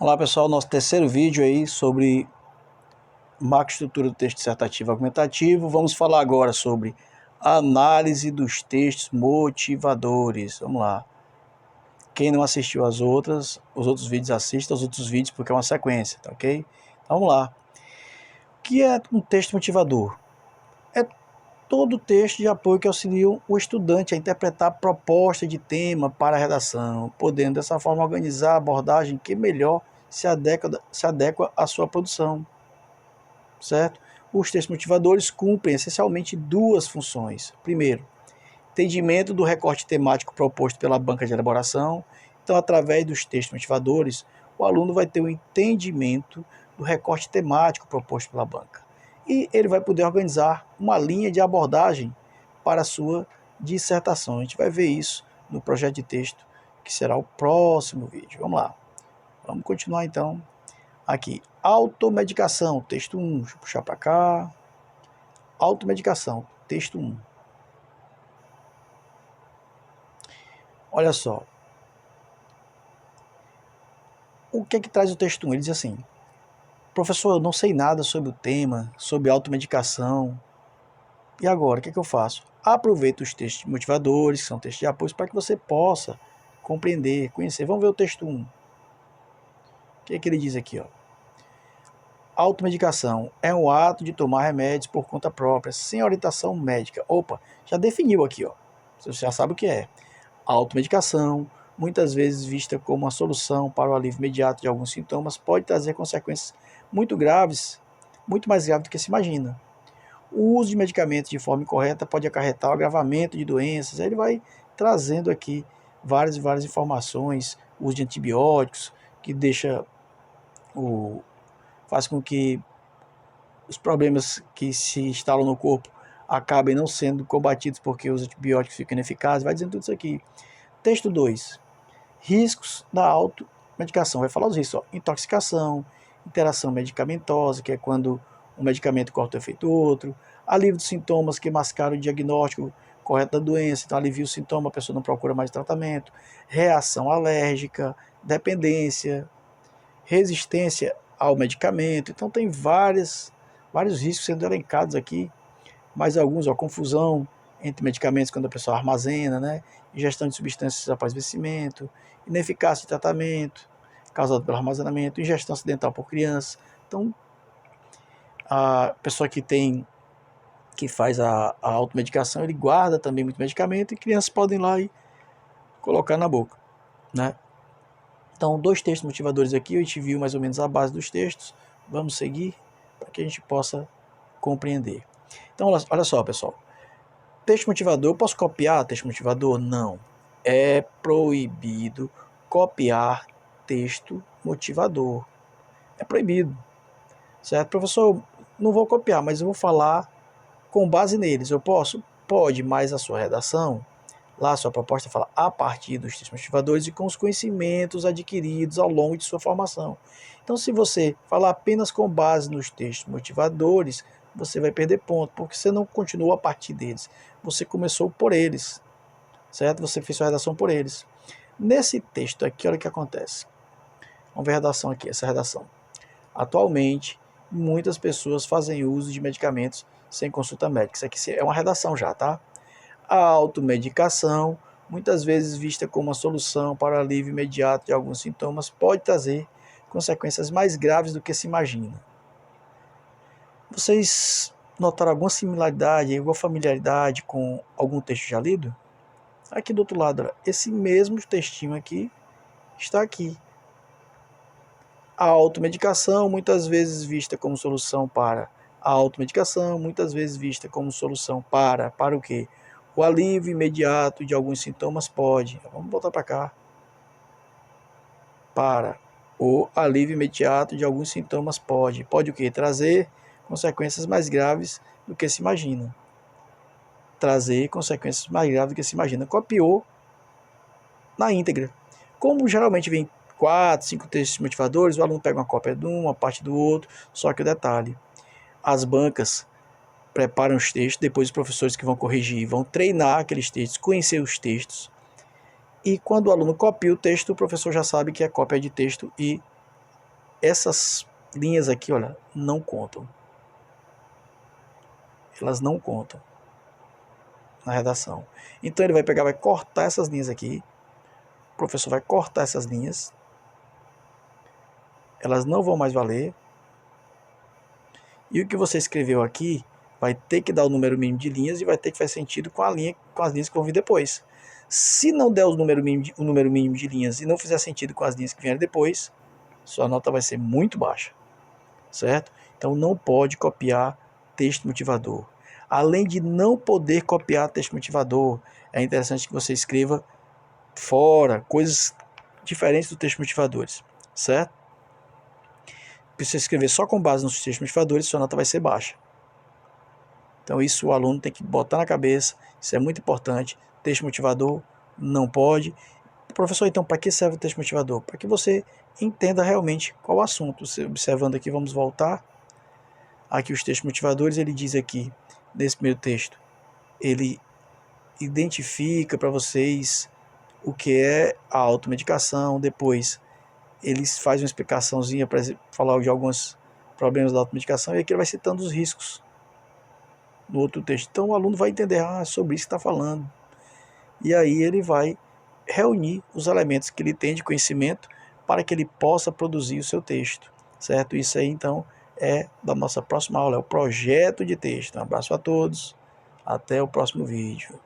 Olá pessoal, nosso terceiro vídeo aí sobre macroestrutura do texto dissertativo argumentativo. Vamos falar agora sobre análise dos textos motivadores. Vamos lá. Quem não assistiu os outros vídeos, assista aos outros vídeos porque é uma sequência, tá ok? Então, vamos lá. O que é um texto motivador? É todo texto de apoio que auxilia o estudante a interpretar a proposta de tema para a redação, podendo dessa forma organizar a abordagem que melhor se adequa à sua produção, certo? Os textos motivadores cumprem essencialmente duas funções. Primeiro, entendimento do recorte temático proposto pela banca de elaboração. Então, através dos textos motivadores, o aluno vai ter um entendimento do recorte temático proposto pela banca. E ele vai poder organizar uma linha de abordagem para a sua dissertação. A gente vai ver isso no projeto de texto, que será o próximo vídeo. Vamos lá. Vamos continuar então. Aqui, automedicação, texto 1. Deixa eu puxar para cá. Automedicação, texto 1. Olha só. O que é que traz o texto 1? Ele diz assim: professor, eu não sei nada sobre o tema, sobre automedicação. E agora, o que é que eu faço? Aproveito os textos motivadores, que são textos de apoio, para que você possa compreender, conhecer. Vamos ver o texto 1. O que é que ele diz aqui? Ó? Automedicação é um ato de tomar remédios por conta própria, sem orientação médica. Opa, já definiu aqui, ó. Você já sabe o que é. Automedicação, muitas vezes vista como uma solução para o alívio imediato de alguns sintomas, pode trazer consequências muito graves, muito mais graves do que se imagina. O uso de medicamentos de forma incorreta pode acarretar o agravamento de doenças. Aí ele vai trazendo aqui várias informações, o uso de antibióticos, que faz com que os problemas que se instalam no corpo acabem não sendo combatidos porque os antibióticos ficam ineficazes. Vai dizendo tudo isso aqui. Texto 2. Riscos da automedicação. Vai falar os riscos. Ó. Intoxicação, interação medicamentosa, que é quando um medicamento corta o efeito do outro. Alívio dos sintomas que mascaram o diagnóstico correto da doença. Então, alivia o sintoma, a pessoa não procura mais tratamento. Reação alérgica, dependência, resistência ao medicamento. Então, tem vários riscos sendo elencados aqui. Mais alguns, ó, confusão entre medicamentos quando a pessoa armazena, né? Ingestão de substâncias após vencimento, ineficácia de tratamento causado pelo armazenamento, ingestão acidental por criança. Então, a pessoa que faz a automedicação, ele guarda também muito medicamento e crianças podem ir lá e colocar na boca, né? Então, 2 textos motivadores aqui, a gente viu mais ou menos a base dos textos. Vamos seguir para que a gente possa compreender. Então, olha só, pessoal. Texto motivador, eu posso copiar texto motivador? Não. É proibido copiar texto motivador. É proibido. Certo? Professor, não vou copiar, mas eu vou falar com base neles. Eu posso? Pode, mas a sua redação, lá a sua proposta fala a partir dos textos motivadores e com os conhecimentos adquiridos ao longo de sua formação. Então, se você falar apenas com base nos textos motivadores, você vai perder ponto, porque você não continuou a partir deles. Você começou por eles, certo? Você fez sua redação por eles. Nesse texto aqui, olha o que acontece. Vamos ver a redação aqui, essa redação. Atualmente, muitas pessoas fazem uso de medicamentos sem consulta médica. Isso aqui é uma redação já, tá? A automedicação, muitas vezes vista como uma solução para o alívio imediato de alguns sintomas, pode trazer consequências mais graves do que se imagina. Vocês notaram alguma similaridade, alguma familiaridade com algum texto já lido? Aqui do outro lado, esse mesmo textinho aqui está aqui. A automedicação, muitas vezes vista como solução para a automedicação, muitas vezes vista como solução para o quê? O alívio imediato de alguns sintomas pode. Vamos voltar para cá. Para o alívio imediato de alguns sintomas pode. Pode o quê? Trazer consequências mais graves do que se imagina. Trazer consequências mais graves do que se imagina. Copiou na íntegra. Como geralmente vem 4, 5 textos motivadores, o aluno pega uma cópia de um, uma parte do outro, só que o detalhe, as bancas preparam os textos, depois os professores que vão corrigir vão treinar aqueles textos, conhecer os textos, e quando o aluno copia o texto, o professor já sabe que é cópia de texto e essas linhas aqui, olha, não contam. Elas não contam na redação. Então ele vai pegar, vai cortar essas linhas aqui. O professor vai cortar essas linhas. Elas não vão mais valer. E o que você escreveu aqui vai ter que dar o número mínimo de linhas e vai ter que fazer sentido com as linhas que vão vir depois. Se não der o número mínimo de linhas e não fizer sentido com as linhas que vierem depois, sua nota vai ser muito baixa, certo? Então não pode copiar texto motivador. Além de não poder copiar texto motivador, é interessante que você escreva fora coisas diferentes dos textos motivadores, certo? Se você escrever só com base nos textos motivadores, sua nota vai ser baixa. Então isso o aluno tem que botar na cabeça, isso é muito importante. Texto motivador não pode. Professor, então para que serve o texto motivador? Para que você entenda realmente qual o assunto. Você, observando aqui, vamos voltar. Aqui os textos motivadores, ele diz aqui, nesse primeiro texto, ele identifica para vocês o que é a automedicação, depois eles fazem uma explicaçãozinha para falar de alguns problemas da automedicação, e aqui ele vai citando os riscos no outro texto. Então o aluno vai entender, sobre isso que está falando. E aí ele vai reunir os elementos que ele tem de conhecimento para que ele possa produzir o seu texto, certo? Isso aí, então, é da nossa próxima aula, é o projeto de texto. Um abraço a todos, até o próximo vídeo.